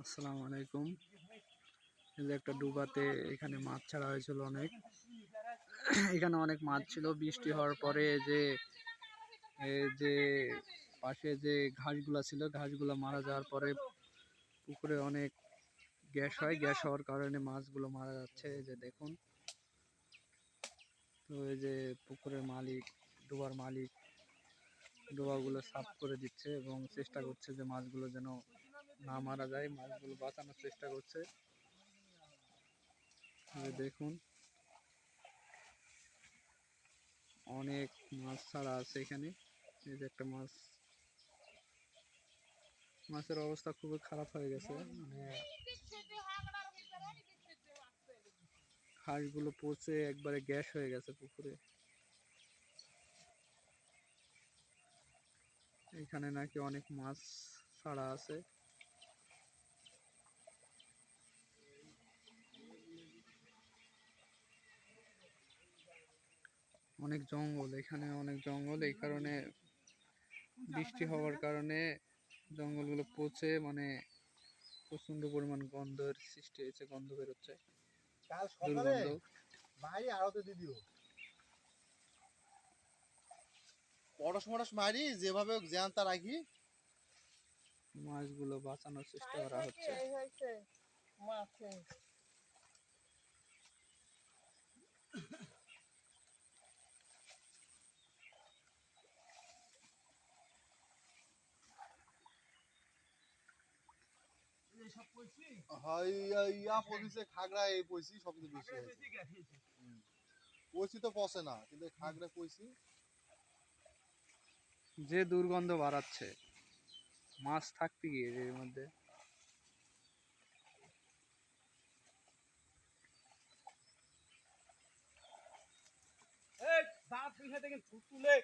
আসসালামু আলাইকুম। এই যে একটা ডুবাতে এখানে মাছ ছাড়া হয়েছিল অনেক। এখানে অনেক মাছ ছিল। বৃষ্টি হওয়ার পরে যে পাশে যে ঘাসগুলা ছিল, ঘাসগুলা মারা যাওয়ার পরে পুকুরে অনেক গ্যাস হয়। গ্যাস হওয়ার কারণে মাছগুলো মারা যাচ্ছে। এই যে দেখুন, তো এই যে পুকুরের মালিক, ডোবার মালিক ডোবাগুলো সাফ করে দিচ্ছে এবং চেষ্টা করছে যে মাছগুলো যেন না মারা যায়, মাছগুলো বাঁচানোর চেষ্টা করছে। দেখুন, অনেক মাছ ছাড়া আছে এখানে। এই যে একটা মাছের অবস্থা খুবই খারাপ হয়ে গেছে, মানে হাঁসগুলো পচে একবারে গ্যাস হয়ে গেছে পুকুরে। এখানে নাকি অনেক মাছ ছাড়া আছে। অনেক জঙ্গল, এখানে অনেক জঙ্গল। এই কারণে বৃষ্টি হওয়ার কারণে জঙ্গলগুলো পচে মানে প্রচন্ড পরিমাণ গন্ধের সৃষ্টি হয়েছে, গন্ধ বেরোচ্ছে, দুর্গন্ধ। ভাই আরো দিদিও পরশ মরশ মারি যেভাবে জ্যান্ত রাখি, মাছগুলো বাঁচানোর চেষ্টা করা হচ্ছে। খাগড়া এই পয়সি সবচেয়ে বেশি পয়সি তো পচে না, কিন্তু খাগড়া পয়সি যে দুর্গন্ধ বাড়াচ্ছে, মাছ থাকতে গিয়ে এর মধ্যে। দাঁত পিছনে থেকে তুলে